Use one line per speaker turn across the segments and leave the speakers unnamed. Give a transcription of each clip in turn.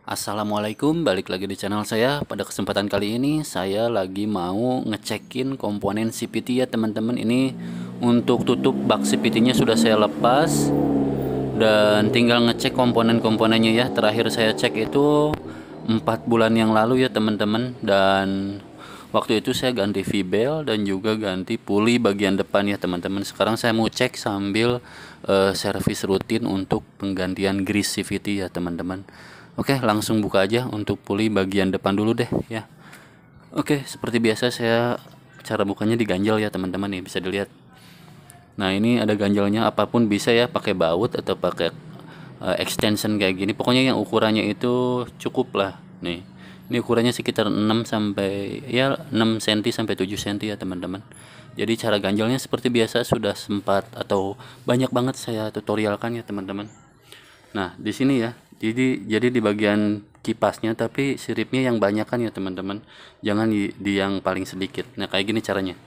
Assalamualaikum, balik lagi di channel saya. Pada kesempatan kali ini saya lagi mau ngecekin komponen CVT ya teman-teman. Ini untuk tutup bak CVT-nya sudah saya lepas dan tinggal ngecek komponen-komponennya ya. Terakhir saya cek itu 4 bulan yang lalu ya teman-teman, dan waktu itu saya ganti V-bel dan juga ganti puli bagian depan ya teman-teman. Sekarang saya mau cek sambil servis rutin untuk penggantian grease CVT ya teman-teman. Oke, langsung buka aja untuk puli bagian depan dulu deh ya. Oke, seperti biasa saya cara bukanya diganjel ya teman-teman, nih bisa dilihat. Nah, ini ada ganjalnya, apapun bisa ya, pakai baut atau pakai extension kayak gini. Pokoknya yang ukurannya itu cukup lah. Nih. Ini ukurannya sekitar 6 sampai ya 6 cm sampai 7 cm ya teman-teman. Jadi cara ganjalnya seperti biasa sudah sempat atau banyak banget saya tutorialkan ya teman-teman. Nah, di sini ya. Jadi di bagian kipasnya, tapi siripnya yang banyak kan ya teman-teman. Jangan di yang paling sedikit. Nah, kayak gini caranya.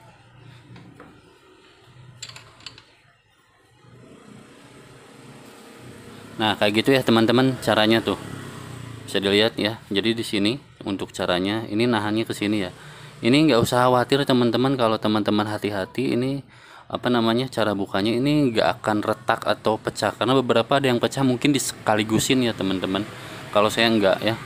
Nah, kayak gitu ya teman-teman caranya tuh. Bisa dilihat ya. Jadi di sini untuk caranya ini nahannya ke sini ya. Ini nggak usah khawatir teman-teman, kalau teman-teman hati-hati ini apa namanya, cara bukanya ini nggak akan retak atau pecah, karena beberapa ada yang pecah mungkin disekaligusin ya teman-teman. Kalau saya nggak ya.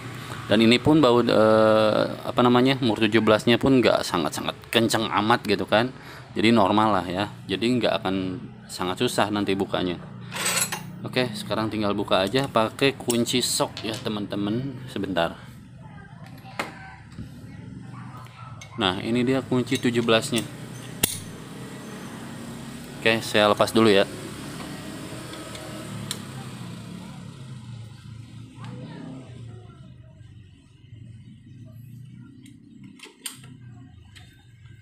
Dan ini pun bau apa namanya, mur 17-nya pun nggak sangat-sangat kenceng amat gitu kan. Jadi normal lah ya. Jadi nggak akan sangat susah nanti bukanya. Oke, sekarang tinggal buka aja pakai kunci sok ya teman-teman. Sebentar. Nah, ini dia kunci 17-nya. Oke, saya lepas dulu ya.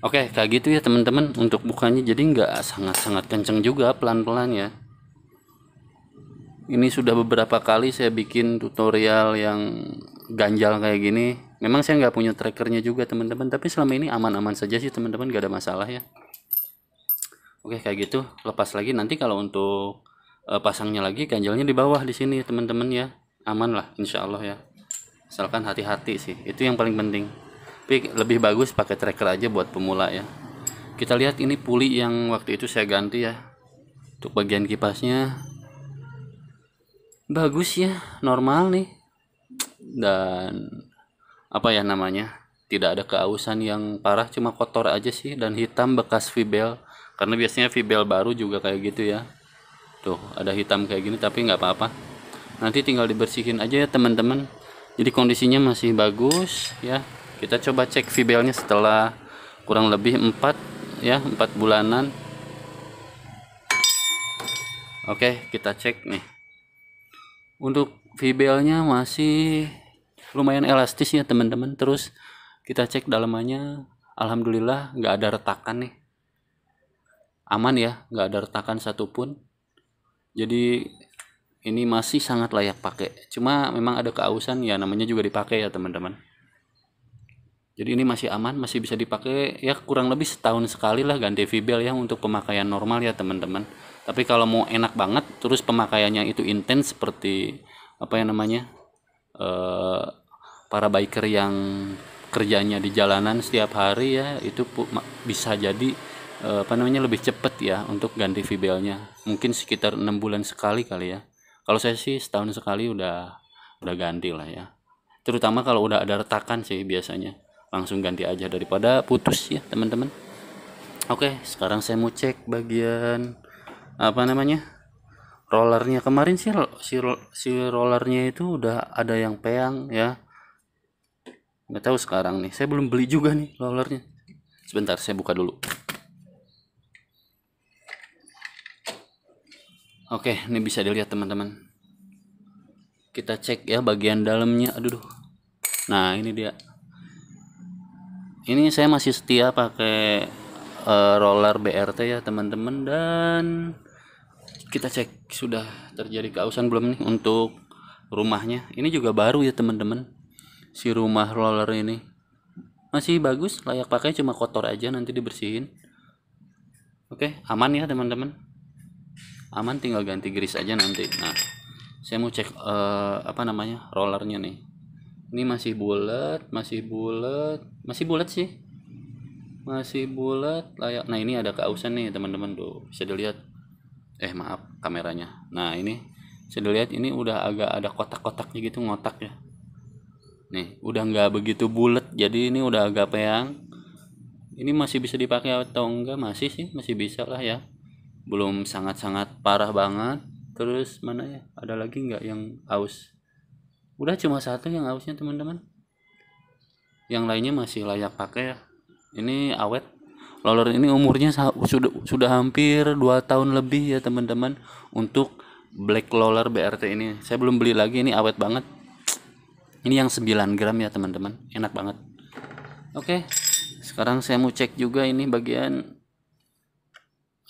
Oke, kayak gitu ya teman-teman untuk bukanya. Jadi nggak sangat-sangat kenceng juga, pelan-pelan ya. Ini sudah beberapa kali saya bikin tutorial yang ganjal kayak gini. Memang saya nggak punya trackernya juga teman-teman, tapi selama ini aman-aman saja sih teman-teman, nggak ada masalah ya. Oke, kayak gitu. Lepas lagi nanti kalau untuk pasangnya lagi, ganjalnya di bawah di sini teman-teman ya. Aman lah insya Allah ya. Asalkan hati-hati sih, itu yang paling penting. Tapi lebih bagus pakai tracker aja buat pemula ya. Kita lihat ini puli yang waktu itu saya ganti ya. Untuk bagian kipasnya bagus ya, normal nih. Dan apa ya namanya, tidak ada keausan yang parah, cuma kotor aja sih, dan hitam bekas V-bel. Karena biasanya V-bel baru juga kayak gitu ya. Tuh ada hitam kayak gini, tapi nggak apa-apa, nanti tinggal dibersihin aja ya teman-teman. Jadi kondisinya masih bagus ya. Kita coba cek V-belnya setelah kurang lebih 4 ya, 4 bulanan. Oke, kita cek nih. Untuk V-belnya masih lumayan elastis ya teman-teman. Terus kita cek dalamannya, alhamdulillah nggak ada retakan nih. Aman ya, nggak ada retakan satupun. Jadi ini masih sangat layak pakai. Cuma memang ada keausan ya, namanya juga dipakai ya teman-teman. Jadi ini masih aman, masih bisa dipakai ya, kurang lebih setahun sekali lah ganti V-bel ya untuk pemakaian normal ya teman-teman. Tapi kalau mau enak banget terus pemakaiannya itu intens seperti apa yang namanya, eh, para biker yang kerjanya di jalanan setiap hari ya, itu bisa jadi apa namanya, lebih cepet ya untuk ganti V-belnya. Mungkin sekitar 6 bulan sekali kali ya. Kalau saya sih setahun sekali udah ganti lah ya. Terutama kalau udah ada retakan sih biasanya langsung ganti aja daripada putus ya teman-teman. Oke, sekarang saya mau cek bagian apa namanya, rollernya. Kemarin sih si rollernya itu udah ada yang peang ya, nggak tahu sekarang nih, saya belum beli juga nih rollernya. Sebentar saya buka dulu. Oke, ini bisa dilihat teman-teman, kita cek ya bagian dalamnya. Aduh, nah ini dia. Ini saya masih setia pakai roller BRT ya teman-teman. Dan kita cek sudah terjadi keausan belum nih untuk rumahnya. Ini juga baru ya teman-teman, si rumah roller ini masih bagus, layak pakai, cuma kotor aja, nanti dibersihin. Oke, aman ya teman-teman, aman, tinggal ganti grease aja nanti. Nah, saya mau cek apa namanya, rollernya nih. Ini masih bulat, masih bulat sih, masih bulat layak. Nah ini ada keausan nih teman-teman, tuh bisa dilihat. Maaf kameranya. Nah ini bisa dilihat, ini udah agak ada kotak-kotaknya gitu, ngotak ya. Nih udah nggak begitu bulat, jadi ini udah agak peang. Ini masih bisa dipakai atau enggak? Masih sih, masih bisa lah ya, belum sangat-sangat parah banget. Terus mana ya, ada lagi nggak yang aus? Udah cuma satu yang ausnya teman-teman, yang lainnya masih layak pakai ya. Ini awet. Roller ini umurnya sudah hampir 2 tahun lebih ya teman-teman. Untuk black roller BRT ini saya belum beli lagi, ini awet banget. Ini yang 9 gram ya teman-teman, enak banget. Oke, sekarang saya mau cek juga ini bagian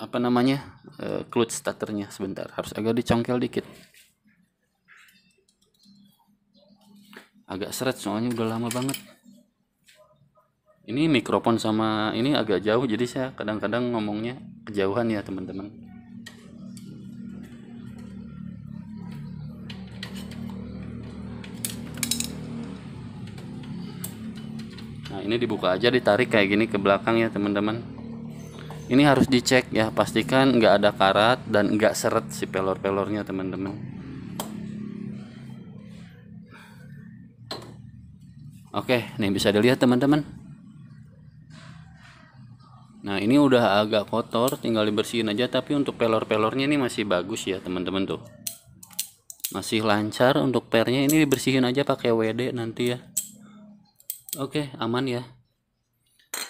apa namanya, clutch starternya. Sebentar, harus agak dicongkel dikit, agak seret soalnya udah lama banget. Ini mikrofon sama ini agak jauh, jadi saya kadang-kadang ngomongnya kejauhan ya teman-teman. Nah ini dibuka aja, ditarik kayak gini ke belakang ya teman-teman. Ini harus dicek ya, pastikan nggak ada karat dan nggak seret si pelor-pelornya teman-teman. Oke, nih bisa dilihat teman-teman. Nah ini udah agak kotor, tinggal dibersihin aja. Tapi untuk pelor-pelornya ini masih bagus ya teman-teman, tuh masih lancar. Untuk pernya ini dibersihin aja pakai WD nanti ya. Oke, aman ya.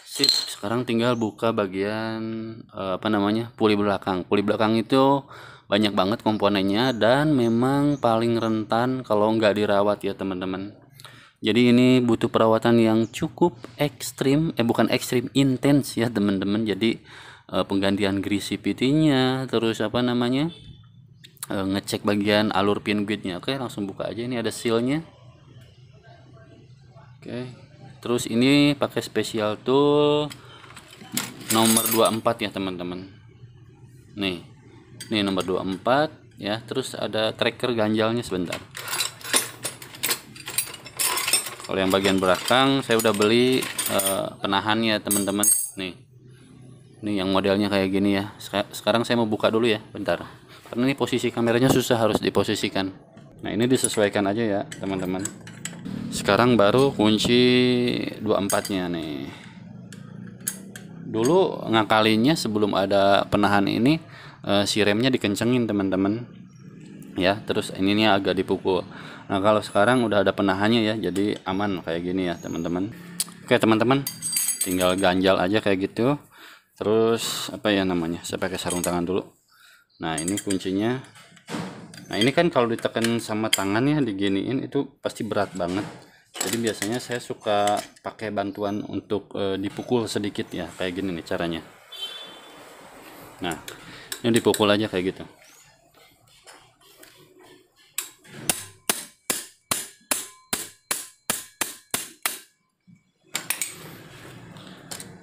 Sip, sekarang tinggal buka bagian apa namanya, puli belakang. Puli belakang itu banyak banget komponennya dan memang paling rentan kalau nggak dirawat ya teman-teman. Jadi ini butuh perawatan yang cukup ekstrim, bukan ekstrim, intens ya teman-teman. Jadi penggantian greasy PT-nya, terus apa namanya, ngecek bagian alur pin guide-nya. Oke, langsung buka aja. Ini ada seal-nya. Oke, terus ini pakai special tool nomor 24 ya teman-teman. Nih nomor 24 ya. Terus ada tracker ganjalnya. Sebentar, kalau yang bagian belakang saya udah beli penahannya teman-teman. Nih yang modelnya kayak gini ya. Sekarang saya mau buka dulu ya, bentar, karena ini posisi kameranya susah, harus diposisikan. Nah ini disesuaikan aja ya teman-teman. Sekarang baru kunci 24 nya nih. Dulu ngakalinnya sebelum ada penahan ini, si remnya dikencengin teman-teman ya, terus ininya agak dipukul. Nah kalau sekarang udah ada penahannya ya, jadi aman kayak gini ya teman-teman. Oke teman-teman, tinggal ganjal aja kayak gitu. Terus apa ya namanya, saya pakai sarung tangan dulu. Nah ini kuncinya. Nah ini kan kalau ditekan sama tangannya diginiin itu pasti berat banget. Jadi biasanya saya suka pakai bantuan untuk dipukul sedikit ya, kayak gini nih caranya. Nah ini dipukul aja kayak gitu.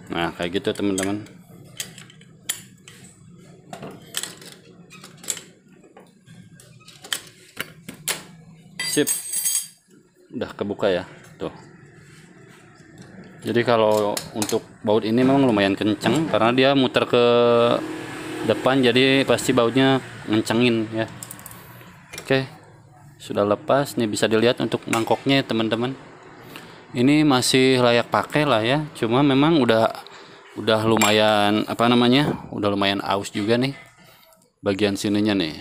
Nah kayak gitu teman-teman. Sip, udah kebuka ya tuh. Jadi kalau untuk baut ini memang lumayan kenceng karena dia muter ke depan, jadi pasti bautnya ngencengin ya. Oke, sudah lepas nih, bisa dilihat untuk mangkoknya ya teman-teman. Ini masih layak pakai lah ya, cuma memang udah lumayan apa namanya, udah lumayan aus juga nih bagian sininya nih.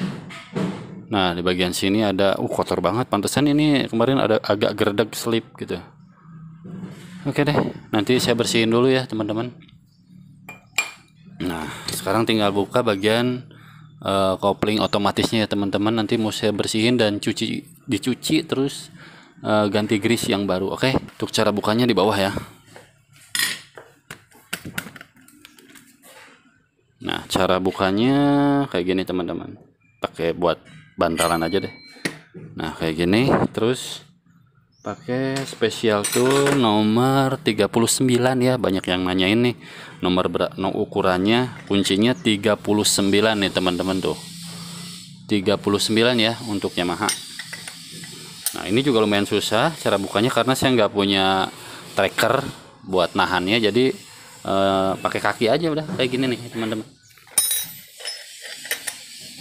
Nah di bagian sini ada kotor banget, pantesan ini kemarin ada agak gerdeg slip gitu. Oke deh, nanti saya bersihin dulu ya teman-teman. Nah sekarang tinggal buka bagian kopling otomatisnya ya teman-teman. Nanti mau saya bersihin dan dicuci terus ganti grease yang baru. Oke, untuk cara bukanya di bawah ya. Nah cara bukanya kayak gini teman-teman, pakai buat bantalan aja deh. Nah kayak gini, terus pakai special tool nomor 39 ya. Banyak yang nanyain nih nomor ukurannya, kuncinya 39 nih teman-teman, tuh 39 ya untuk Yamaha. Nah ini juga lumayan susah cara bukanya karena saya nggak punya tracker buat nahannya, jadi pakai kaki aja udah kayak gini nih teman-teman.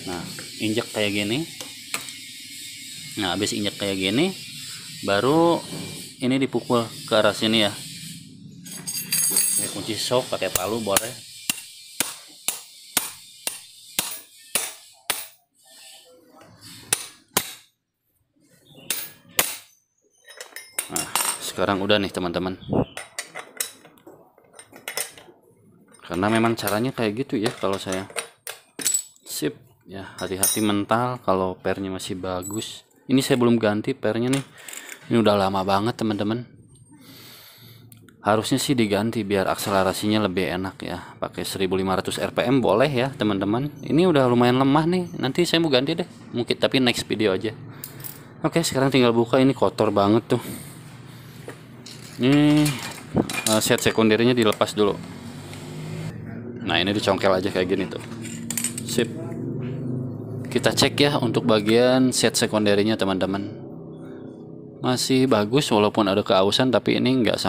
Nah injek kayak gini. Nah habis injek kayak gini baru ini dipukul ke arah sini ya. Pakai kunci sok, pakai palu boleh. Nah sekarang udah nih teman-teman, karena memang caranya kayak gitu ya kalau saya. Sip ya, hati-hati mental kalau pernya masih bagus. Ini saya belum ganti pernya nih, ini udah lama banget teman-teman. Harusnya sih diganti biar akselerasinya lebih enak ya, pakai 1500 rpm boleh ya teman-teman. Ini udah lumayan lemah nih, nanti saya mau ganti deh mungkin, tapi next video aja. Oke sekarang tinggal buka, ini kotor banget tuh. Ini set sekundernya dilepas dulu. Nah ini dicongkel aja kayak gini tuh. Sip, kita cek ya untuk bagian set sekunderinya teman-teman, masih bagus walaupun ada keausan, tapi ini nggak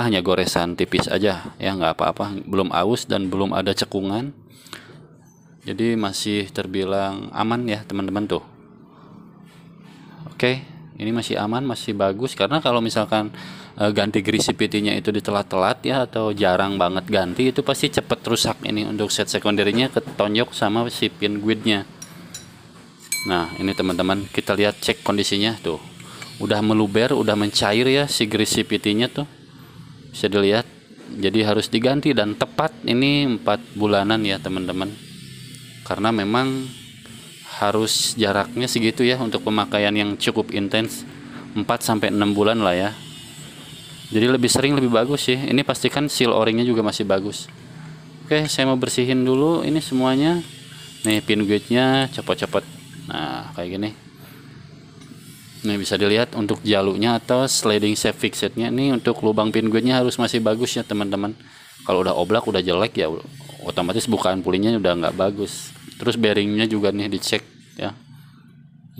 hanya goresan tipis aja ya, nggak apa-apa, belum aus dan belum ada cekungan, jadi masih terbilang aman ya teman-teman tuh. Oke ini masih aman, masih bagus, karena kalau misalkan ganti greasy PT-nya itu ditelat-telat ya, atau jarang banget ganti, itu pasti cepet rusak ini untuk set sekunderinya, ketonjok sama si pin guide-nya. Nah ini teman-teman, kita lihat cek kondisinya tuh, udah meluber, udah mencair ya si greasy PT-nya tuh, bisa dilihat. Jadi harus diganti dan tepat ini 4 bulanan ya teman-teman, karena memang harus jaraknya segitu ya untuk pemakaian yang cukup intens, 4-6 bulan lah ya. Jadi lebih sering lebih bagus sih. Ini pastikan seal o-ringnya juga masih bagus. Oke saya mau bersihin dulu ini semuanya. Nih pin guide-nya copot-copot. Nah kayak gini. Nih bisa dilihat untuk jalurnya atau sliding shaft fixetnya. Ini untuk lubang pin guide-nya harus masih bagus ya teman-teman. Kalau udah oblak, udah jelek ya otomatis bukaan pulingnya udah nggak bagus. Terus bearingnya juga nih dicek ya.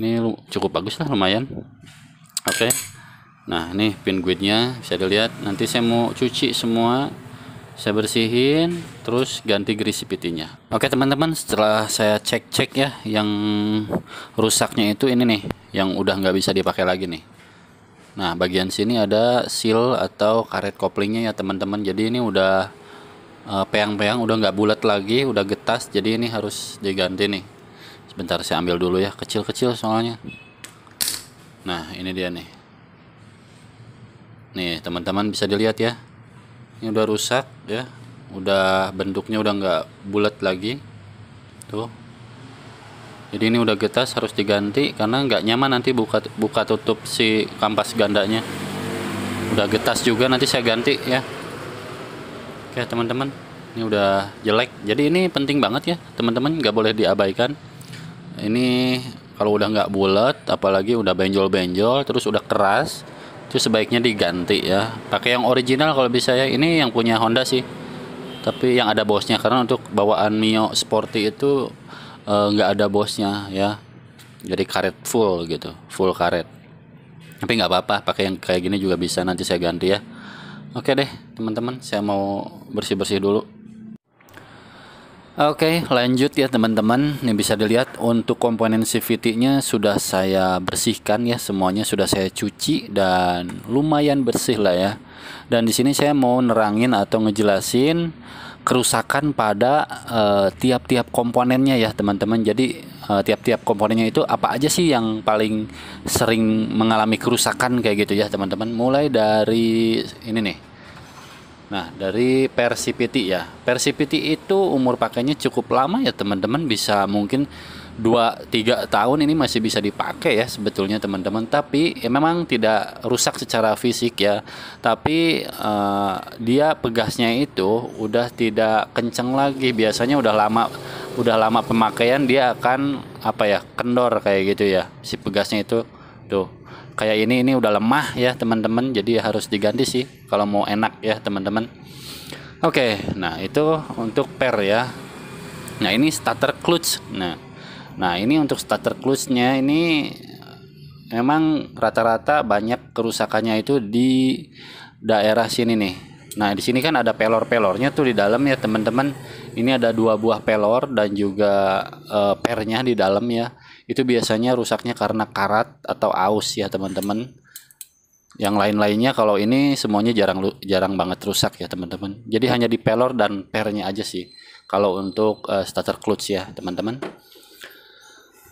Ini cukup bagus lah, lumayan. Oke. Nah ini pin guide-nya bisa dilihat. Nanti saya mau cuci semua, saya bersihin, terus ganti greasy PT-nya. Oke teman-teman, setelah saya cek-cek ya, yang rusaknya itu ini nih, yang udah nggak bisa dipakai lagi nih. Nah bagian sini ada seal atau karet koplingnya ya teman-teman. Jadi ini udah peyang-peyang, udah nggak bulat lagi, udah getas. Jadi ini harus diganti nih. Sebentar saya ambil dulu ya, kecil-kecil soalnya. Nah ini dia nih. Nih teman-teman bisa dilihat ya, ini udah rusak ya, udah bentuknya udah nggak bulat lagi tuh. Jadi ini udah getas, harus diganti karena nggak nyaman nanti buka tutup si kampas gandanya. Udah getas juga, nanti saya ganti ya. Oke teman-teman, ini udah jelek, jadi ini penting banget ya teman-teman, nggak boleh diabaikan. Ini kalau udah nggak bulat, apalagi udah benjol-benjol, terus udah keras, itu sebaiknya diganti ya, pakai yang original kalau bisa ya. Ini yang punya Honda sih, tapi yang ada bosnya, karena untuk bawaan Mio Sporty itu nggak ada bosnya ya, jadi karet full gitu, full karet. Tapi nggak apa-apa, pakai yang kayak gini juga bisa, nanti saya ganti ya. Oke deh teman-teman, saya mau bersih-bersih dulu. Oke lanjut ya teman-teman. Ini bisa dilihat untuk komponen CVT-nya sudah saya bersihkan ya, semuanya sudah saya cuci dan lumayan bersih lah ya. Dan di sini saya mau nerangin atau ngejelasin kerusakan pada tiap-tiap komponennya ya teman-teman. Jadi tiap-tiap komponennya itu apa aja sih yang paling sering mengalami kerusakan kayak gitu ya teman-teman. Mulai dari ini nih. Nah dari PCVT ya, PCVT itu umur pakainya cukup lama ya teman-teman, bisa mungkin 2-3 tahun ini masih bisa dipakai ya sebetulnya teman-teman. Tapi ya memang tidak rusak secara fisik ya, tapi dia pegasnya itu udah tidak kenceng lagi. Biasanya udah lama pemakaian dia akan apa ya, kendor kayak gitu ya si pegasnya itu tuh. Kayak ini udah lemah ya teman-teman, jadi harus diganti sih kalau mau enak ya teman-teman. Oke, nah itu untuk per ya. Nah ini starter clutch. Nah ini untuk starter clutchnya ini memang rata-rata banyak kerusakannya itu di daerah sini nih. Nah, di sini kan ada pelor-pelornya tuh di dalam ya teman-teman. Ini ada 2 buah pelor dan juga pernya di dalam ya. Itu biasanya rusaknya karena karat atau aus ya teman-teman. Yang lain-lainnya kalau ini semuanya jarang banget rusak ya teman-teman. Jadi hanya di pelor dan pernya aja sih. Kalau untuk starter clutch ya teman-teman.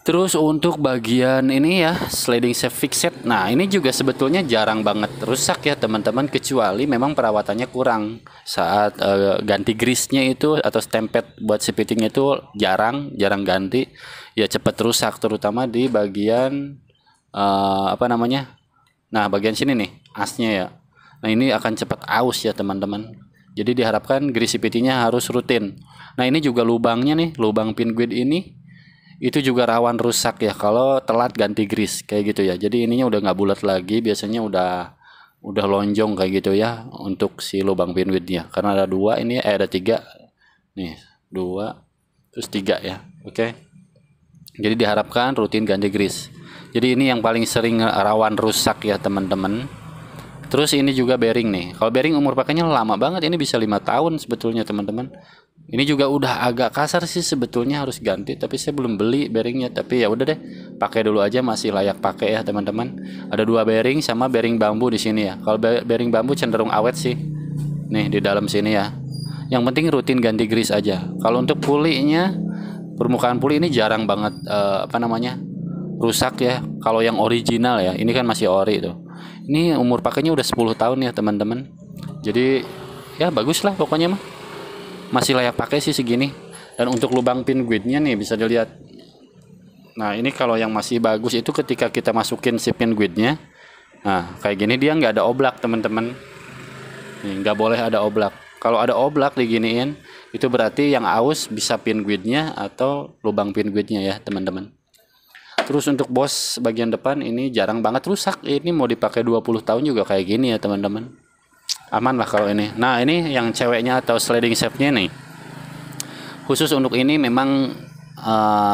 Terus untuk bagian ini ya sliding shaft fixet. Nah, ini juga sebetulnya jarang banget rusak ya teman-teman, kecuali memang perawatannya kurang. Saat ganti grease-nya itu atau stempet buat si fittingnya itu jarang ganti. Ya cepat rusak terutama di bagian apa namanya? Nah, bagian sini nih, asnya ya. Nah, ini akan cepat aus ya teman-teman. Jadi diharapkan grease fittingnya harus rutin. Nah, ini juga lubangnya nih, lubang pin guide ini itu juga rawan rusak ya kalau telat ganti grease kayak gitu ya. Jadi ininya udah nggak bulat lagi, biasanya udah lonjong kayak gitu ya untuk si lubang pinwidnya. Karena ada 2 ini ada 3 nih, 2 terus 3 ya. Oke. Jadi diharapkan rutin ganti grease. Jadi ini yang paling sering rawan rusak ya teman-teman. Terus ini juga bearing nih. Kalau bearing umur pakainya lama banget, ini bisa 5 tahun sebetulnya teman-teman. Ini juga udah agak kasar sih sebetulnya, harus ganti, tapi saya belum beli bearingnya. Tapi ya udah deh, pakai dulu aja, masih layak pakai ya teman-teman. Ada 2 bearing sama bearing bambu di sini ya. Kalau bearing bambu cenderung awet sih. Nih di dalam sini ya. Yang penting rutin ganti grease aja. Kalau untuk pulinya, permukaan puli ini jarang banget apa namanya rusak ya. Kalau yang original ya, ini kan masih ori tuh. Ini umur pakainya udah 10 tahun ya teman-teman. Jadi ya bagus lah pokoknya mah. Masih layak pakai sih segini. Dan untuk lubang pin guide-nya nih bisa dilihat. Nah, ini kalau yang masih bagus itu ketika kita masukin si pin guide-nya. Nah, kayak gini dia nggak ada oblak teman-teman. Nih, nggak boleh ada oblak. Kalau ada oblak diginiin, itu berarti yang aus bisa pin guide-nya atau lubang pin guide-nya ya teman-teman. Terus untuk bos bagian depan ini jarang banget rusak. Ini mau dipakai 20 tahun juga kayak gini ya teman-teman. Aman lah kalau ini. Nah, ini yang ceweknya atau sliding shaft-nya nih. Khusus untuk ini memang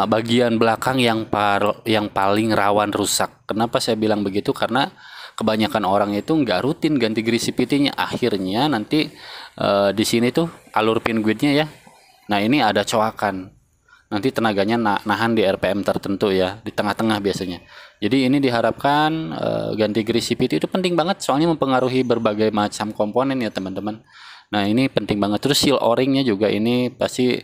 bagian belakang yang paling rawan rusak. Kenapa saya bilang begitu? Karena kebanyakan orang itu nggak rutin ganti grease fittingnya. Akhirnya nanti di sini tuh alur pin guide-nya ya. Nah, ini ada coakan. Nanti tenaganya nahan di RPM tertentu ya, di tengah-tengah biasanya. Jadi ini diharapkan ganti grease fitting itu penting banget, soalnya mempengaruhi berbagai macam komponen ya teman-teman. Nah, ini penting banget. Terus seal o-ringnya juga ini pasti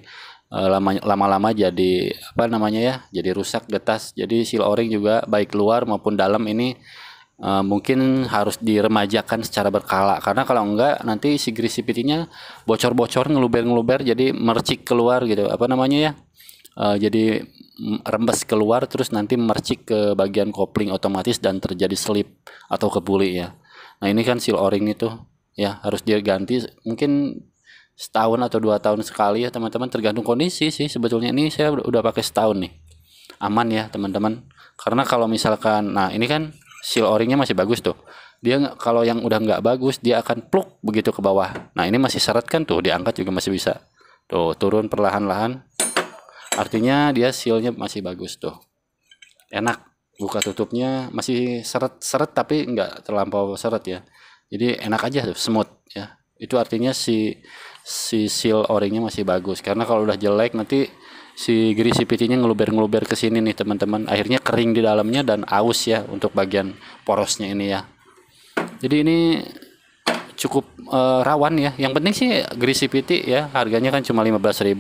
lama-lama jadi apa namanya ya, jadi rusak, getas. Jadi seal o-ring juga baik luar maupun dalam ini mungkin harus diremajakan secara berkala, karena kalau enggak nanti si grease fittingnya bocor-bocor, ngeluber-ngeluber, jadi mercik keluar gitu, apa namanya ya, jadi rembes keluar, terus nanti mercik ke bagian kopling otomatis dan terjadi slip atau kebuli ya. Nah, ini kan seal o-ring itu ya harus diganti mungkin setahun atau 2 tahun sekali ya teman-teman, tergantung kondisi sih sebetulnya. Ini saya udah pakai setahun nih, aman ya teman-teman. Karena kalau misalkan, nah ini kan seal o-ringnya masih bagus tuh, dia kalau yang udah nggak bagus dia akan pluk begitu ke bawah. Nah, ini masih seret kan tuh, diangkat juga masih bisa tuh, turun perlahan-lahan, artinya dia sealnya masih bagus tuh, enak, buka tutupnya masih seret-seret tapi nggak terlampau seret ya, jadi enak aja tuh, smooth ya. Itu artinya si seal o-ringnya masih bagus. Karena kalau udah jelek nanti si grease fittingnya ngeluber-ngeluber ke sini nih teman-teman, akhirnya kering di dalamnya dan aus ya untuk bagian porosnya ini ya. Jadi ini cukup rawan ya. Yang penting sih grease fitting ya, harganya kan cuma 15.000,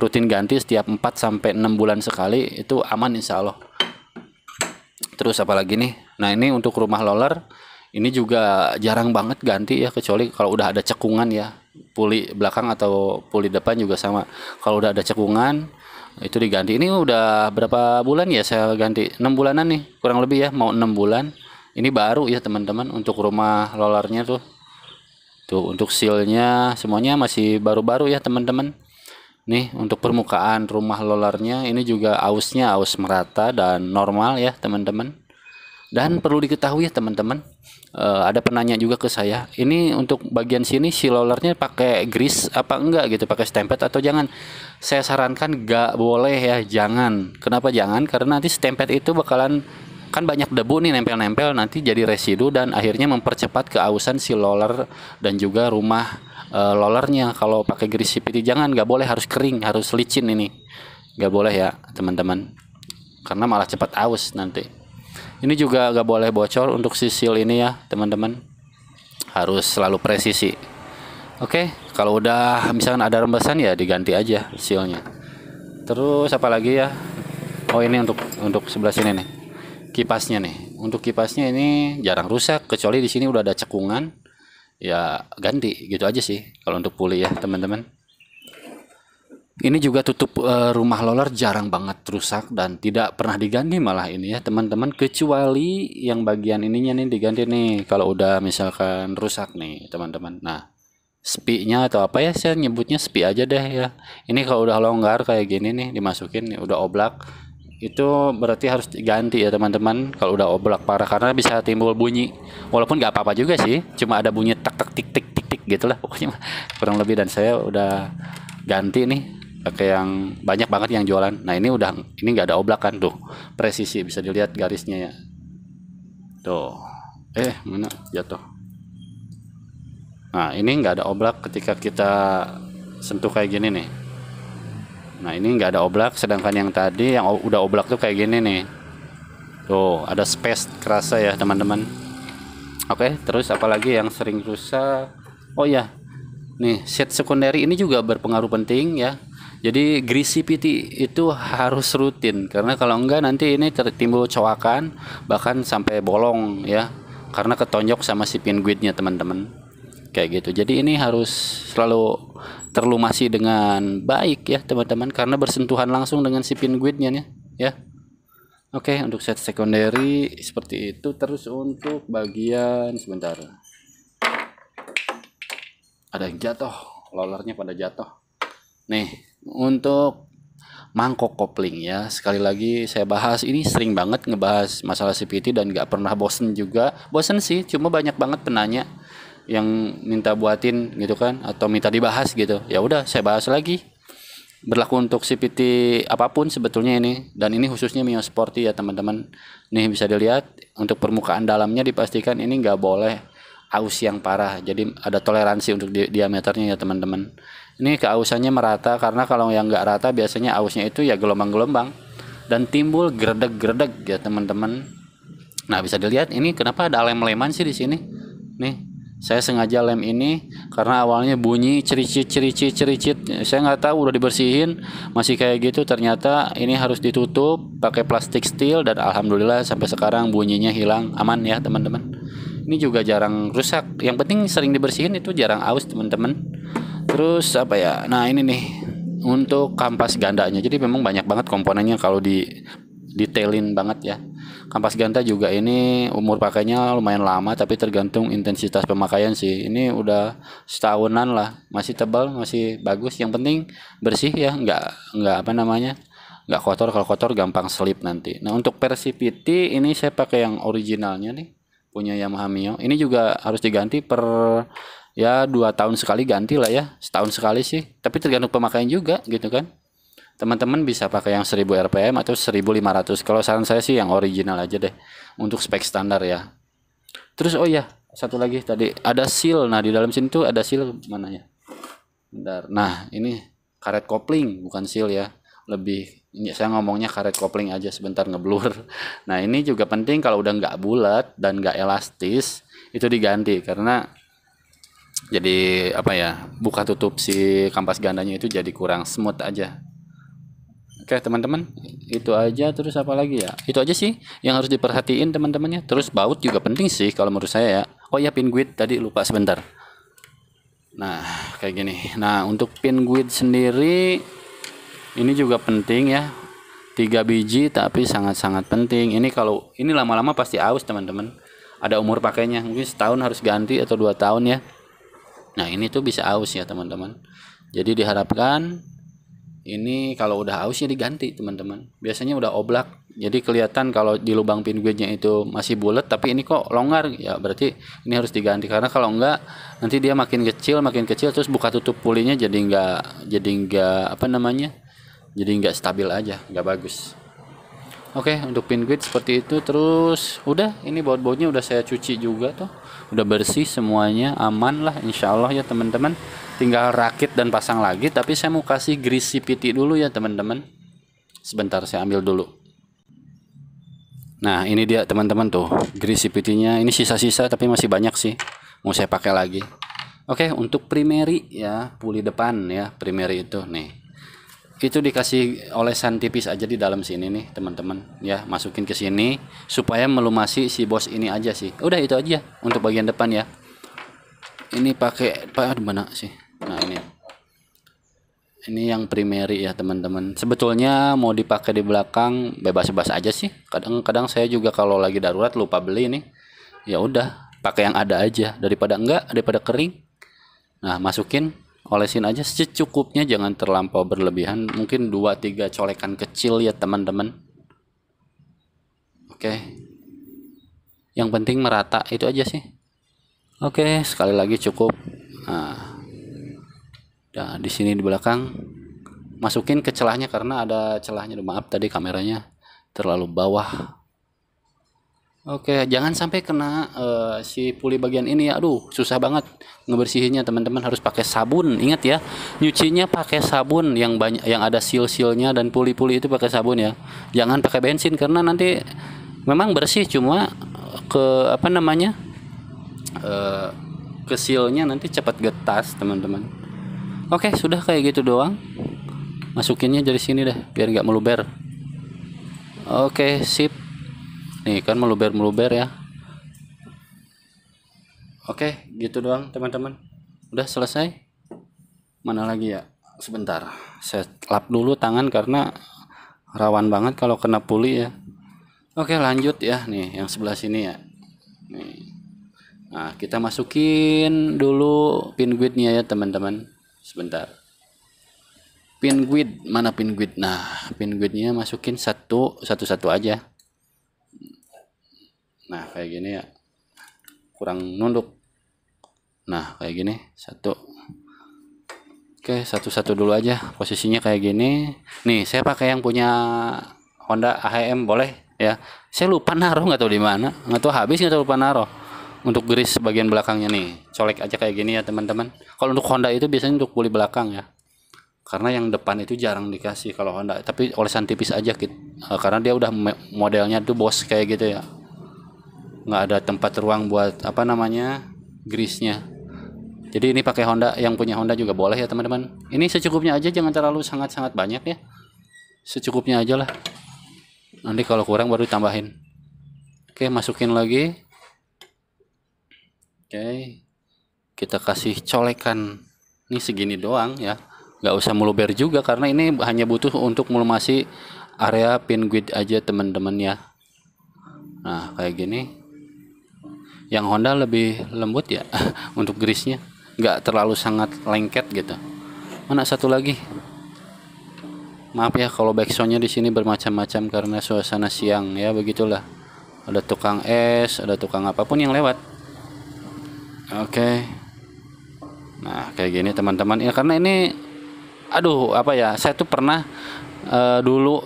rutin ganti setiap 4 sampai 6 bulan sekali, itu aman insya Allah. Terus apalagi nih, nah ini untuk rumah roller ini juga jarang banget ganti ya, kecuali kalau udah ada cekungan ya, puli belakang atau puli depan juga sama. Kalau udah ada cekungan itu diganti. Ini udah berapa bulan ya saya ganti, 6 bulanan nih kurang lebih ya, mau 6 bulan. Ini baru ya teman-teman untuk rumah rollernya tuh. Tuh untuk sealnya semuanya masih baru-baru ya teman-teman. Nih untuk permukaan rumah rollernya ini juga ausnya aus merata dan normal ya teman-teman. Dan perlu diketahui ya teman-teman, ada penanya juga ke saya, ini untuk bagian sini si rollernya pakai grease apa enggak gitu, pakai stempet atau jangan. Saya sarankan enggak boleh ya, jangan. Kenapa jangan? Karena nanti stempet itu bakalan kan banyak debu nih nempel-nempel, nanti jadi residu dan akhirnya mempercepat keausan si roller dan juga rumah rollernya. Kalau pakai greasy putty jangan, nggak boleh, harus kering, harus licin, ini nggak boleh ya teman-teman, karena malah cepat aus nanti. Ini juga nggak boleh bocor untuk si seal ini ya teman-teman, harus selalu presisi. Oke, kalau udah misalkan ada rembesan ya diganti aja sealnya. Terus apalagi ya, oh ini untuk sebelah sini nih kipasnya nih. Untuk kipasnya ini jarang rusak, kecuali di sini udah ada cekungan ya ganti gitu aja sih kalau untuk puli ya teman-teman. Ini juga tutup rumah roller jarang banget rusak dan tidak pernah diganti malah ini ya teman-teman, kecuali yang bagian ininya nih diganti nih kalau udah misalkan rusak nih teman-teman. Nah, spinya atau apa ya, saya nyebutnya spi aja deh ya. Ini kalau udah longgar kayak gini nih dimasukin nih udah oblak, itu berarti harus diganti ya teman-teman kalau udah oblak parah, karena bisa timbul bunyi, walaupun nggak apa-apa juga sih, cuma ada bunyi tak tak tik tik tik tik gitulah pokoknya kurang lebih. Dan saya udah ganti nih pakai yang banyak banget yang jualan. Nah ini udah, ini nggak ada oblak kan tuh, presisi bisa dilihat garisnya ya tuh. Mana jatuh. Nah ini nggak ada oblak ketika kita sentuh kayak gini nih. Nah ini nggak ada oblak, sedangkan yang tadi yang udah oblak tuh kayak gini nih. Tuh ada space kerasa ya teman-teman. Oke, terus apalagi yang sering rusak? Oh ya, nih set secondary ini juga berpengaruh penting ya. Jadi greasy putty itu harus rutin, karena kalau enggak nanti ini tertimbul coakan bahkan sampai bolong ya, karena ketonjok sama si pin guide-nya teman-teman. Kayak gitu. Jadi ini harus selalu terlumasi dengan baik ya teman-teman, karena bersentuhan langsung dengan si pin guide-nya nih ya. Oke, untuk set secondary seperti itu. Terus untuk bagian sebentar, ada yang jatuh, rollernya pada jatuh nih. Untuk mangkok kopling ya, sekali lagi saya bahas, ini sering banget ngebahas masalah CVT dan nggak pernah bosen juga. Bosen sih, cuma banyak banget penanya yang minta buatin gitu kan, atau minta dibahas gitu. Ya udah saya bahas lagi. Berlaku untuk CVT apapun sebetulnya ini, dan ini khususnya Mio Sporty ya teman-teman. Nih bisa dilihat untuk permukaan dalamnya dipastikan ini nggak boleh aus yang parah, jadi ada toleransi untuk diameternya ya teman-teman. Ini keausannya merata, karena kalau yang nggak rata biasanya ausnya itu ya gelombang-gelombang dan timbul gredeg-gredeg ya teman-teman. Nah bisa dilihat ini kenapa ada lem-leman sih di sini nih. Saya sengaja lem ini karena awalnya bunyi cericit. Saya nggak tahu udah dibersihin masih kayak gitu. Ternyata ini harus ditutup pakai plastik steel, dan alhamdulillah sampai sekarang bunyinya hilang, aman ya teman-teman. Ini juga jarang rusak. Yang penting sering dibersihin, itu jarang aus teman-teman. Terus apa ya? Nah ini nih untuk kampas gandanya. Jadi memang banyak banget komponennya kalau di detailin banget ya. Kampas ganda juga ini umur pakainya lumayan lama, tapi tergantung intensitas pemakaian sih. Ini udah setahunan lah, masih tebal, masih bagus. Yang penting bersih ya, nggak apa namanya, nggak kotor. Kalau kotor gampang selip nanti. Nah untuk versi PT ini saya pakai yang originalnya nih, punya Yamaha Mio. Ini juga harus diganti per ya 2 tahun sekali ganti lah ya, setahun sekali sih. Tapi tergantung pemakaian juga gitu kan. Teman-teman bisa pakai yang 1000 rpm atau 1500. Kalau saran saya sih yang original aja deh untuk spek standar ya. Terus oh ya, satu lagi tadi ada seal. Nah di dalam sini tuh ada seal, mana ya? Bentar. Nah ini karet kopling, bukan seal ya. Lebih ini saya ngomongnya karet kopling aja, sebentar ngeblur. Nah ini juga penting, kalau udah nggak bulat dan nggak elastis itu diganti, karena jadi apa ya, buka tutup si kampas gandanya itu jadi kurang smooth aja. Oke teman-teman, itu aja. Terus apa lagi ya, itu aja sih yang harus diperhatiin teman-temannya. Terus baut juga penting sih kalau menurut saya ya. Oh ya, pin guide tadi lupa sebentar. Nah kayak gini. Nah untuk pin guide sendiri ini juga penting ya, 3 biji tapi sangat-sangat penting. Ini kalau ini lama-lama pasti aus teman-teman. Ada umur pakainya, mungkin setahun harus ganti atau 2 tahun ya. Nah ini tuh bisa aus ya teman-teman. Jadi diharapkan ini kalau udah aus ya diganti teman-teman. Biasanya udah oblak, jadi kelihatan kalau di lubang pin guide-nya itu masih bulat, tapi ini kok longgar ya, berarti ini harus diganti. Karena kalau enggak nanti dia makin kecil terus buka tutup pulinya jadi enggak apa namanya, jadi enggak stabil aja, enggak bagus. Oke, untuk pin guide seperti itu. Terus udah, ini baut-bautnya udah saya cuci juga tuh, udah bersih semuanya, aman lah insya Allah ya teman-teman. Tinggal rakit dan pasang lagi, tapi saya mau kasih grease CVT dulu ya teman-teman. Sebentar saya ambil dulu. Nah ini dia teman-teman tuh grease CVT-nya. Ini sisa-sisa tapi masih banyak sih, mau saya pakai lagi. Oke, untuk primary ya, puli depan ya, primary itu nih. Itu dikasih olesan tipis aja di dalam sini nih teman-teman ya, masukin ke sini supaya melumasi si bos ini aja sih. Udah itu aja untuk bagian depan ya. Ini pakai di mana sih? Nah ini yang primary ya teman-teman. Sebetulnya mau dipakai di belakang bebas-bebas aja sih. Kadang-kadang saya juga kalau lagi darurat lupa beli nih. Ya udah, pakai yang ada aja daripada enggak, daripada kering. Nah, masukin, olesin aja secukupnya, jangan terlampau berlebihan, mungkin 2-3 colekan kecil ya teman-teman. Oke, yang penting merata, itu aja sih. Oke, sekali lagi cukup. Nah di sini di belakang masukin ke celahnya karena ada celahnya. Maaf tadi kameranya terlalu bawah. Oke, jangan sampai kena si puli bagian ini ya. Aduh, susah banget ngebersihinnya teman-teman, harus pakai sabun. Ingat ya, nyucinya pakai sabun yang banyak, yang ada seal-sealnya dan puli-puli itu pakai sabun ya. Jangan pakai bensin karena nanti memang bersih, cuma ke apa namanya? Ke sealnya nanti cepat getas, teman-teman. Oke, sudah kayak gitu doang. Masukinnya dari sini deh biar nggak meluber. Oke, sip. Nih kan meluber-meluber ya. Oke, gitu doang teman-teman. Udah selesai. Mana lagi ya? Sebentar. Saya lap dulu tangan karena rawan banget kalau kena puli ya. Oke, lanjut ya. Nih, yang sebelah sini ya. Nih. Nah, kita masukin dulu pin guide-nya ya teman-teman. Sebentar. Pin guide, mana pin guide? Nah, pin guide-nya masukin satu-satu aja. Nah kayak gini ya, kurang nunduk. Nah kayak gini, satu. Oke, satu-satu dulu aja posisinya kayak gini. Nih saya pakai yang punya Honda AHM boleh ya. Saya lupa naruh, nggak tahu di mana, nggak tahu habis, nggak tahu lupa naruh. Untuk grease bagian belakangnya nih, colek aja kayak gini ya teman-teman. Kalau untuk Honda itu biasanya untuk puli belakang ya, karena yang depan itu jarang dikasih kalau Honda. Tapi olesan tipis aja gitu, karena dia udah modelnya tuh bos kayak gitu ya, nggak ada tempat ruang buat apa namanya grease-nya. Jadi ini pakai Honda, yang punya Honda juga boleh ya teman-teman. Ini secukupnya aja, jangan terlalu sangat-sangat banyak ya, secukupnya aja lah. Nanti kalau kurang baru ditambahin. Oke, masukin lagi. Oke, kita kasih colekan. Ini segini doang ya, nggak usah meluber juga karena ini hanya butuh untuk melumasi area pin guide aja teman-teman ya. Nah kayak gini. Yang Honda lebih lembut ya untuk grease-nya, nggak terlalu sangat lengket gitu. Mana satu lagi? Maaf ya kalau backsoundnya di sini bermacam-macam karena suasana siang ya, begitulah. Ada tukang es, ada tukang apapun yang lewat. Oke. Nah kayak gini teman-teman ya, karena ini aduh apa ya, saya tuh pernah dulu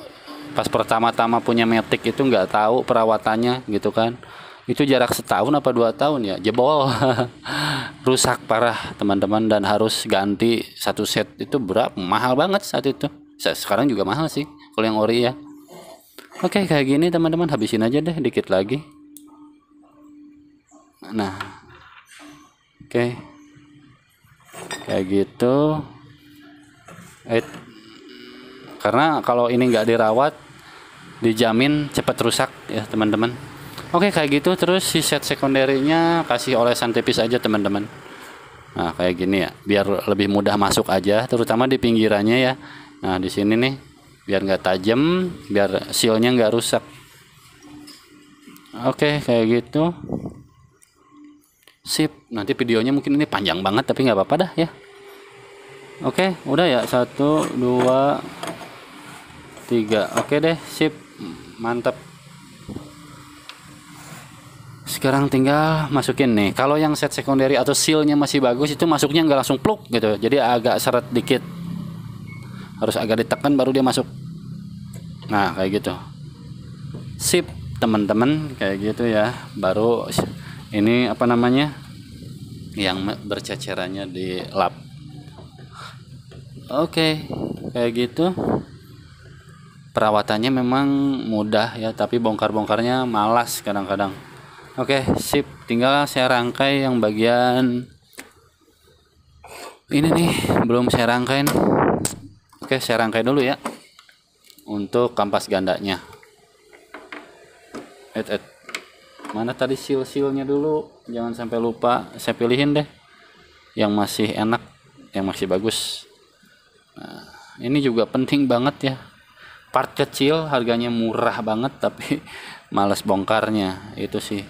pas pertama-tama punya Matic itu nggak tahu perawatannya gitu kan. Itu jarak setahun apa 2 tahun ya, jebol. Rusak parah teman-teman, dan harus ganti satu set itu berapa, mahal banget saat itu. Sekarang juga mahal sih kalau yang ori ya. Oke kayak gini teman-teman, habisin aja deh dikit lagi. Nah oke kayak gitu. Karena kalau ini nggak dirawat dijamin cepat rusak ya teman-teman. Oke kayak gitu. Terus si set sekunderinya kasih olesan tipis aja teman-teman. Nah kayak gini ya, biar lebih mudah masuk aja, terutama di pinggirannya ya. Nah di sini nih biar nggak tajam, biar sealnya nggak rusak. Oke kayak gitu. Sip. Nanti videonya mungkin ini panjang banget tapi nggak apa-apa dah ya. Oke udah ya, 1 2 3. Oke deh, sip, mantap. Sekarang tinggal masukin nih. Kalau yang set secondary atau sealnya masih bagus, itu masuknya nggak langsung pluk gitu, jadi agak seret dikit, harus agak ditekan baru dia masuk. Nah kayak gitu. Sip teman-teman, kayak gitu ya. Baru ini apa namanya, yang bercecerannya di lap. Oke, kayak gitu. Perawatannya memang mudah ya, tapi bongkar-bongkarnya malas kadang-kadang. Oke, sip. Tinggal saya rangkai yang bagian ini nih, belum saya rangkai. Oke, saya rangkai dulu ya untuk kampas gandanya. Mana tadi seal-sealnya dulu, jangan sampai lupa. Saya pilihin deh yang masih enak, yang masih bagus. Nah, ini juga penting banget ya. Part kecil, harganya murah banget, tapi males bongkarnya itu sih.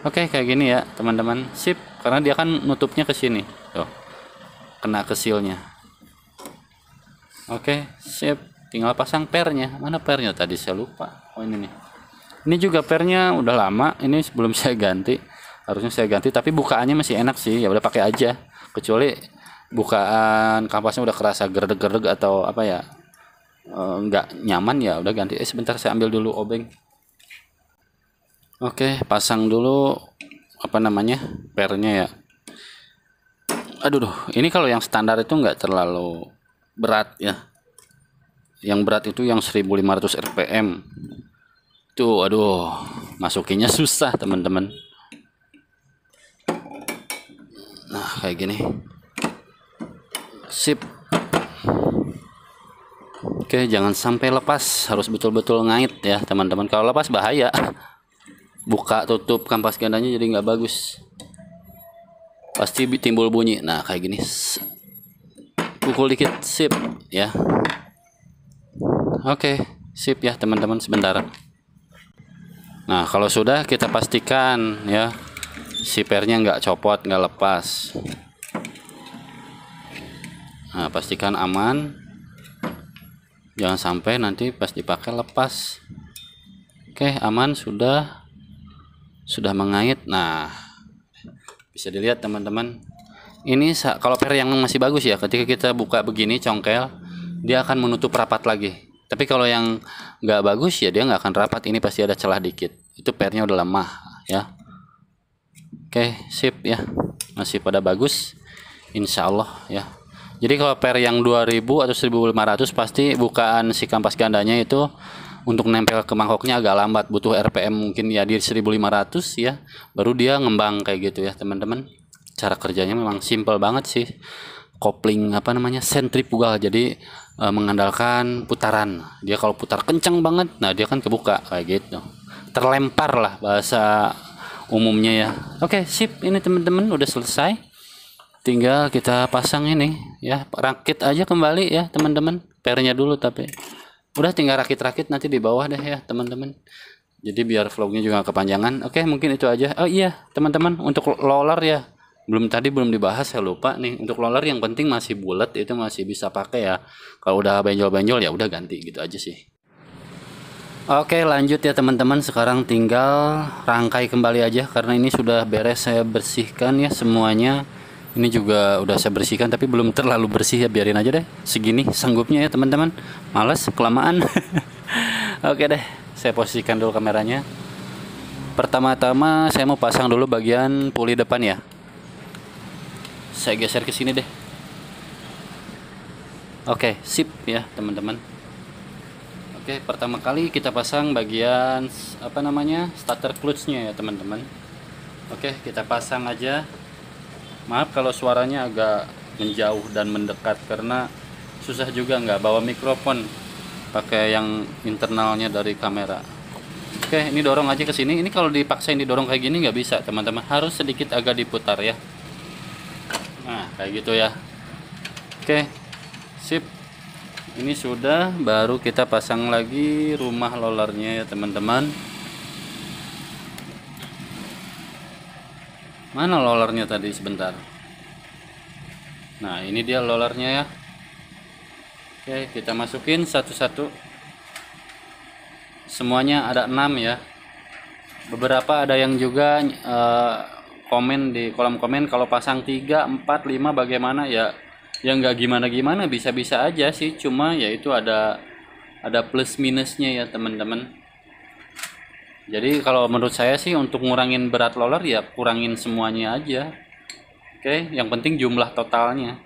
Oke, kayak gini ya teman-teman. Sip, karena dia kan nutupnya ke sini. Tuh, kena ke sealnya. Oke, sip. Tinggal pasang pernya. Mana pernya tadi, saya lupa. Oh, ini nih. Ini juga pernya udah lama. Ini sebelum saya ganti. Harusnya saya ganti, tapi bukaannya masih enak sih. Ya udah pakai aja. Kecuali bukaan kampasnya udah kerasa gerdeg-gerdeg atau apa ya, nggak nyaman, ya udah ganti. Sebentar, saya ambil dulu obeng. Oke, pasang dulu apa namanya, pernya ya. Aduh, ini kalau yang standar itu nggak terlalu berat ya. Yang berat itu yang 1500 rpm. Tuh, aduh, masukinnya susah teman-teman. Nah, kayak gini. Sip. Oke, jangan sampai lepas, harus betul-betul ngait ya teman-teman. Kalau lepas bahaya. Buka tutup kampas gandanya jadi nggak bagus, pasti timbul bunyi. Nah, kayak gini, pukul dikit, sip ya. Oke, sip ya teman-teman. Sebentar. Nah, kalau sudah, kita pastikan ya si pernya nggak copot, nggak lepas. Nah, pastikan aman, jangan sampai nanti pas dipakai lepas. Oke, aman, sudah mengait. Nah, bisa dilihat teman-teman, ini kalau per yang masih bagus ya, ketika kita buka begini congkel, dia akan menutup rapat lagi. Tapi kalau yang nggak bagus ya, dia nggak akan rapat. Ini pasti ada celah dikit, itu pernya udah lemah ya. Oke, sip ya, masih pada bagus insya Allah ya. Jadi kalau per yang 2000 atau 1500, pasti bukaan si kampas gandanya itu untuk nempel ke mangkoknya agak lambat, butuh RPM mungkin ya di 1500 ya, baru dia ngembang kayak gitu ya teman-teman. Cara kerjanya memang simple banget sih. Kopling apa namanya, sentrifugal, jadi mengandalkan putaran. Dia kalau putar kencang banget, nah dia kan kebuka kayak gitu, terlempar lah bahasa umumnya ya. Oke, sip, ini teman-teman udah selesai. Tinggal kita pasang ini ya, rakit aja kembali ya teman-teman, pernya dulu, tapi udah tinggal rakit-rakit nanti di bawah deh ya teman-teman. Jadi biar vlognya juga kepanjangan. Oke, mungkin itu aja. Oh iya teman-teman, untuk roller ya, belum dibahas, saya lupa nih. Untuk roller yang penting masih bulat, itu masih bisa pakai ya. Kalau udah benjol-benjol ya udah ganti gitu aja sih. Oke, lanjut ya teman-teman. Sekarang tinggal rangkai kembali aja, karena ini sudah beres saya bersihkan ya semuanya. Ini juga udah saya bersihkan, tapi belum terlalu bersih ya, biarin aja deh. Segini sanggupnya ya teman-teman. Males kelamaan. Oke deh, saya posisikan dulu kameranya. Pertama-tama saya mau pasang dulu bagian puli depan ya. Saya geser ke sini deh. Oke, sip ya teman-teman. Oke, pertama kali kita pasang bagian apa namanya, starter clutch-nya ya teman-teman. Oke, kita pasang aja. Maaf kalau suaranya agak menjauh dan mendekat, karena susah juga nggak bawa mikrofon pakai yang internalnya dari kamera. Oke, ini dorong aja ke sini. Ini kalau dipaksain didorong kayak gini nggak bisa teman-teman, harus sedikit agak diputar ya. Nah, kayak gitu ya. Oke, sip. Ini sudah, baru kita pasang lagi rumah rollernya ya teman-teman. Mana rollernya tadi, sebentar. Nah, ini dia rollernya ya. Oke, kita masukin satu-satu. Semuanya ada 6 ya. Beberapa ada yang juga komen di kolom komen kalau pasang 3, 4, 5 bagaimana ya. Ya nggak gimana-gimana, bisa-bisa aja sih. Cuma ya itu ada plus minusnya ya teman-teman. Jadi kalau menurut saya sih untuk ngurangin berat roller ya kurangin semuanya aja. Oke, yang penting jumlah totalnya.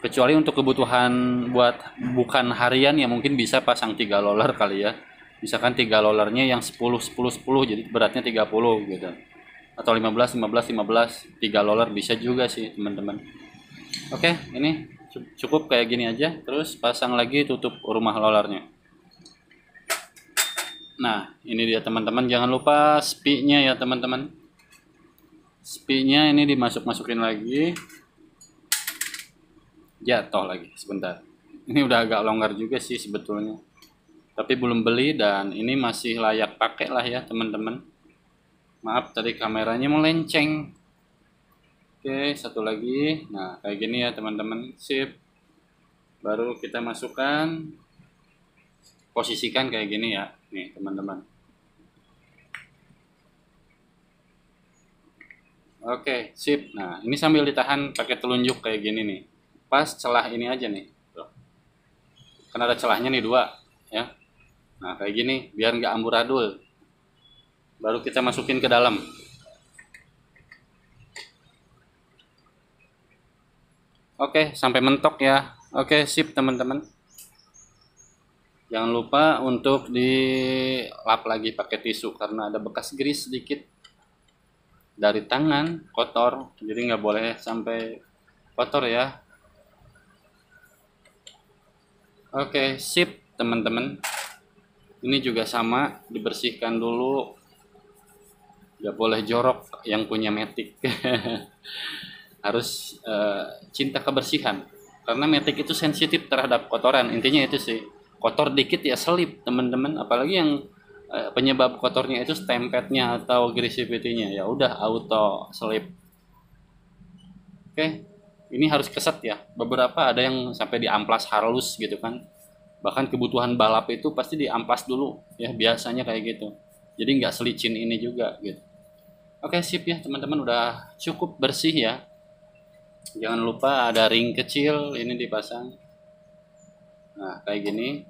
Kecuali untuk kebutuhan buat bukan harian ya mungkin bisa pasang 3 roller kali ya. Misalkan 3 rollernya yang 10 10 10 jadi beratnya 30 gitu. Atau 15 15 15 3 roller bisa juga sih teman-teman. Oke, ini cukup kayak gini aja. Terus pasang lagi tutup rumah rollernya. Nah, ini dia teman-teman. Jangan lupa spie-nya ya teman-teman. Spie-nya ini dimasuk-masukin lagi. Jatuh lagi sebentar. Ini udah agak longgar juga sih sebetulnya. Tapi belum beli dan ini masih layak pakai lah ya teman-teman. Maaf tadi kameranya melenceng. Oke, satu lagi. Nah, kayak gini ya teman-teman. Sip. Baru kita masukkan. Posisikan kayak gini ya. Nih, teman-teman. Oke, sip. Nah, ini sambil ditahan pakai telunjuk kayak gini nih. Pas celah ini aja nih. Tuh. Kan ada celahnya nih 2, ya. Nah, kayak gini biar nggak amburadul. Baru kita masukin ke dalam. Oke, sampai mentok ya. Oke, sip teman-teman. Jangan lupa untuk dilap lagi pakai tisu karena ada bekas grease sedikit dari tangan kotor. Jadi nggak boleh sampai kotor ya. Oke, sip teman-teman. Ini juga sama, dibersihkan dulu. Nggak boleh jorok yang punya Matic. Harus cinta kebersihan karena Matic itu sensitif terhadap kotoran. Intinya itu sih, kotor dikit ya selip teman-teman, apalagi yang penyebab kotornya itu stempetnya atau greasivity-nya, ya udah auto selip. Oke, ini harus keset ya, beberapa ada yang sampai diamplas halus gitu kan, bahkan kebutuhan balap itu pasti diamplas dulu ya, biasanya kayak gitu, jadi nggak selicin ini juga gitu. Oke, sip ya teman-teman, udah cukup bersih ya. Jangan lupa ada ring kecil ini dipasang. Nah, kayak gini.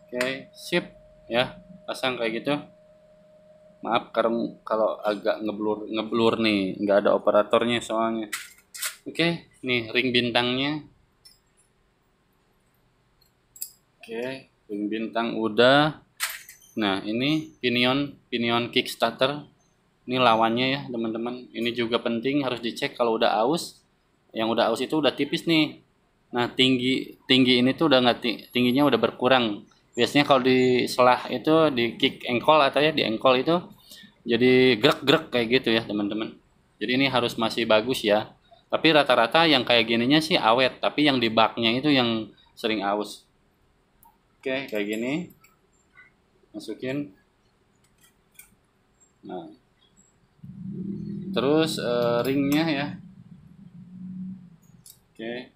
Oke, sip ya. Pasang kayak gitu. Maaf kalau agak ngeblur nih, nggak ada operatornya soalnya. Oke, nih ring bintangnya. Oke, ring bintang udah. Nah, ini pinion Kickstarter. Ini lawannya ya, teman-teman. Ini juga penting harus dicek kalau udah aus. Yang udah aus itu udah tipis nih. Nah, tinggi ini tuh udah nggak tingginya udah berkurang. Biasanya kalau di selah itu di kick ankle atau ya di ankle itu jadi grek-grek kayak gitu ya, teman-teman. Jadi ini harus masih bagus ya. Tapi rata-rata yang kayak gininya sih awet, tapi yang di baknya itu yang sering aus. Oke, kayak gini. Masukin. Nah, terus ringnya ya. Oke.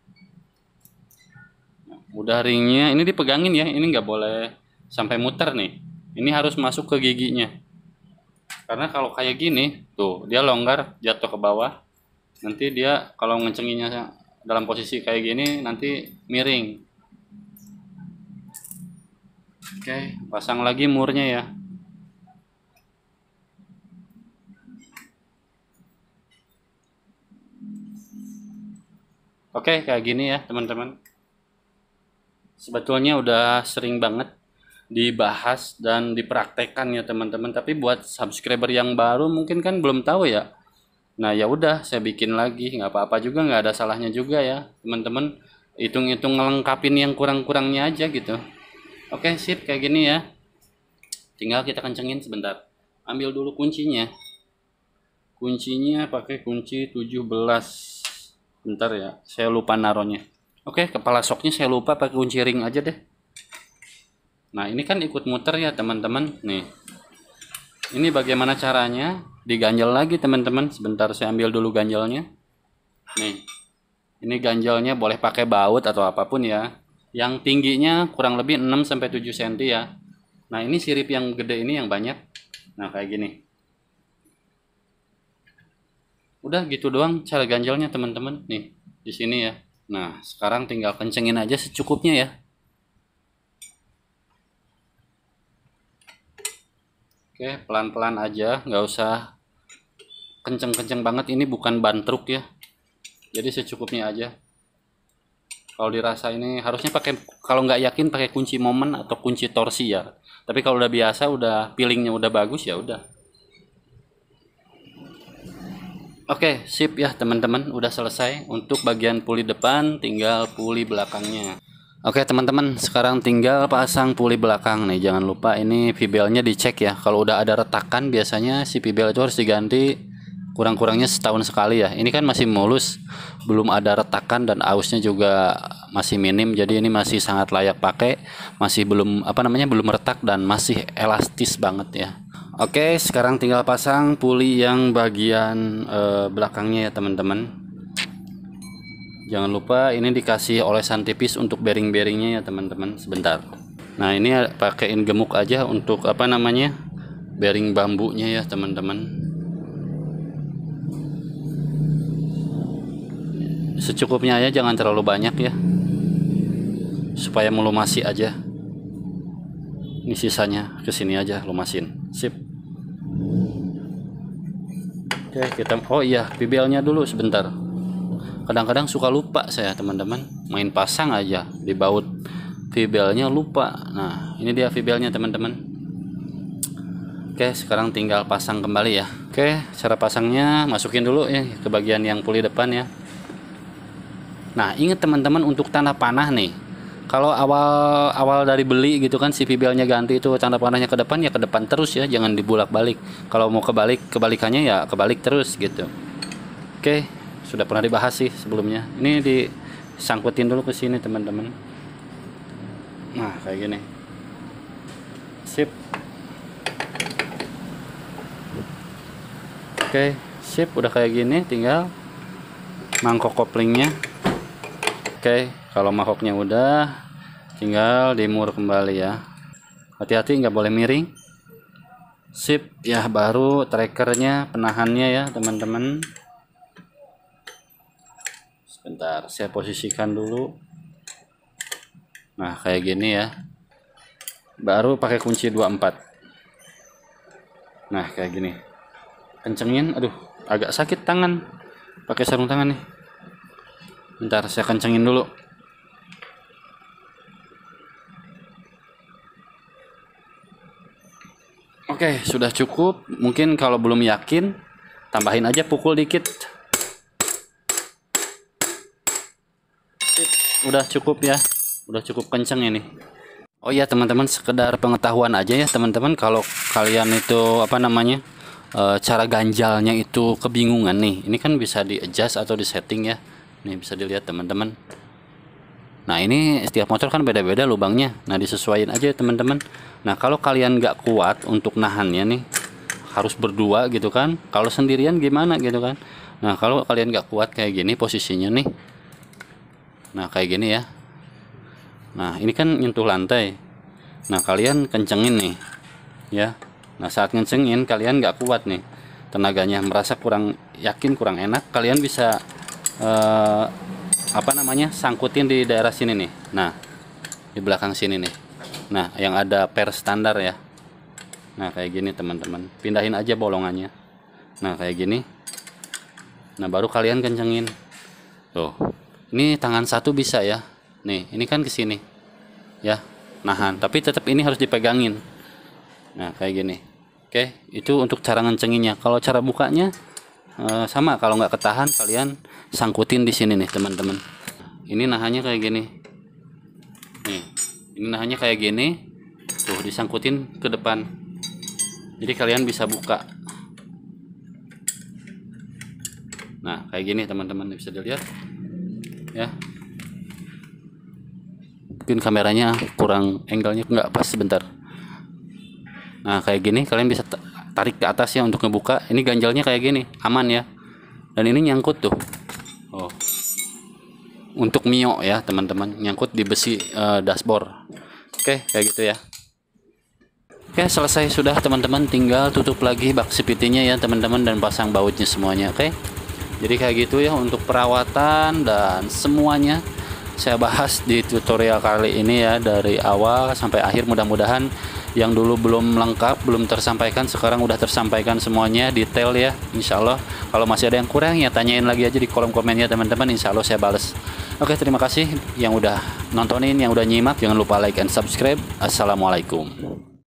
Nah, udah ringnya, ini dipegangin ya, ini nggak boleh sampai muter nih. Ini harus masuk ke giginya. Karena kalau kayak gini, tuh dia longgar jatuh ke bawah. Nanti dia kalau ngencenginnya dalam posisi kayak gini nanti miring. Oke, pasang lagi murnya ya. Oke, kayak gini ya teman-teman. Sebetulnya udah sering banget dibahas dan dipraktekkan ya teman-teman. Tapi buat subscriber yang baru mungkin kan belum tahu ya. Nah ya udah saya bikin lagi, nggak apa-apa juga, nggak ada salahnya juga ya teman-teman. Hitung-hitung ngelengkapin yang kurang-kurangnya aja gitu. Oke, sip kayak gini ya. Tinggal kita kencengin sebentar. Ambil dulu kuncinya. Kuncinya pakai kunci 17. Bentar ya, saya lupa naruhnya. Oke, kepala soknya saya lupa pakai kunci ring aja deh. Nah, ini kan ikut muter ya, teman-teman. Nih. Ini bagaimana caranya? Diganjel lagi, teman-teman. Sebentar saya ambil dulu ganjelnya. Nih. Ini ganjelnya boleh pakai baut atau apapun ya. Yang tingginya kurang lebih 6 sampai 7 cm ya. Nah, ini sirip yang gede ini yang banyak. Nah, kayak gini. Udah gitu doang cara ganjelnya teman-teman nih di sini ya. Nah sekarang tinggal kencengin aja secukupnya ya. Oke, pelan-pelan aja, nggak usah kenceng-kenceng banget. Ini bukan ban truk ya, jadi secukupnya aja. Kalau dirasa ini harusnya pakai, kalau nggak yakin pakai kunci momen atau kunci torsi ya. Tapi kalau udah biasa, udah feelingnya udah bagus ya udah. Oke, sip ya teman-teman, udah selesai. Untuk bagian puli depan, tinggal puli belakangnya. Oke teman-teman, sekarang tinggal pasang puli belakang nih. Jangan lupa ini V-belnya dicek ya. Kalau udah ada retakan, biasanya si V-bel itu harus diganti kurang-kurangnya setahun sekali ya. Ini kan masih mulus, belum ada retakan, dan ausnya juga masih minim. Jadi ini masih sangat layak pakai, masih belum belum retak dan masih elastis banget ya. Oke, sekarang tinggal pasang puli yang bagian belakangnya ya teman-teman. Jangan lupa ini dikasih olesan tipis untuk bearing-bearingnya ya teman-teman. Sebentar. Nah ini pakaiin gemuk aja untuk bearing bambunya ya teman-teman. Secukupnya aja, jangan terlalu banyak ya, supaya melumasi aja. Ini sisanya kesini aja lumasin. Sip. Oke, kita V-belnya dulu sebentar. Kadang-kadang suka lupa saya teman-teman, main pasang aja di baut V-belnya lupa. Nah ini dia V-belnya teman-teman. Oke, sekarang tinggal pasang kembali ya. Oke, cara pasangnya masukin dulu ya ke bagian yang puli depan ya. Nah ingat teman-teman, untuk tanda panah nih, kalau awal dari beli gitu kan, si V-belnya ganti, itu tanda panahnya ke depan ya ke depan terus ya, jangan dibulak-balik. Kalau mau kebalikannya ya kebalik terus gitu. Oke, sudah pernah dibahas sih sebelumnya. Ini disangkutin dulu ke sini teman-teman. Nah kayak gini. Sip. Oke, sip, udah kayak gini, tinggal mangkok koplingnya. Oke, kalau mangkoknya udah, tinggal dimur kembali ya. Hati-hati, nggak boleh miring. Sip ya, baru trackernya, penahannya ya teman-teman. Sebentar, saya posisikan dulu. Nah kayak gini ya, baru pakai kunci 24. Nah kayak gini, kencengin. Aduh, agak sakit tangan pakai sarung tangan nih. Bentar, saya kencengin dulu. Oke, sudah cukup. Mungkin kalau belum yakin, tambahin aja, pukul dikit. Udah cukup ya, udah cukup kenceng ini. Oh iya teman-teman, sekedar pengetahuan aja ya teman-teman, kalau kalian itu cara ganjalnya itu kebingungan nih, ini kan bisa di adjust atau di setting ya. Nih bisa dilihat teman-teman. Nah ini setiap motor kan beda-beda lubangnya, nah disesuaikan aja teman-teman. Nah kalau kalian nggak kuat untuk nahannya nih, harus berdua gitu kan, kalau sendirian gimana gitu kan. Nah kalau kalian nggak kuat kayak gini posisinya nih, nah kayak gini ya. Nah ini kan nyentuh lantai, nah kalian kencengin nih ya. Nah saat kencengin kalian nggak kuat nih tenaganya, merasa kurang yakin, kurang enak, kalian bisa sangkutin di daerah sini nih. Nah di belakang sini nih, nah yang ada per standar ya. Nah kayak gini teman-teman, pindahin aja bolongannya. Nah kayak gini. Nah baru kalian kencengin tuh. Ini tangan satu bisa ya, nih ini kan ke sini ya, nahan, tapi tetap ini harus dipegangin. Nah kayak gini. Oke, itu untuk cara ngencenginnya. Kalau cara bukanya sama, kalau nggak ketahan kalian sangkutin di sini nih teman-teman. Ini nahannya kayak gini nih, ini nahannya kayak gini tuh, disangkutin ke depan, jadi kalian bisa buka. Nah kayak gini teman-teman, bisa dilihat ya. Mungkin kameranya kurang, angle-nya nggak pas, sebentar. Nah kayak gini kalian bisa tarik ke atas ya untuk ngebuka. Ini ganjalnya kayak gini, aman ya. Dan ini nyangkut tuh. Oh, untuk Mio ya teman-teman, nyangkut di besi dashboard. Oke, kayak gitu ya. Oke, selesai sudah teman-teman, tinggal tutup lagi bak CVT-nya ya teman-teman, dan pasang bautnya semuanya. Oke, jadi kayak gitu ya untuk perawatan dan semuanya saya bahas di tutorial kali ini ya, dari awal sampai akhir. Mudah-mudahan yang dulu belum lengkap, belum tersampaikan, sekarang udah tersampaikan semuanya detail ya, insya Allah. Kalau masih ada yang kurang ya tanyain lagi aja di kolom komennya teman-teman, insya Allah saya bales. Oke, terima kasih yang udah nontonin, yang udah nyimak. Jangan lupa like and subscribe. Assalamualaikum.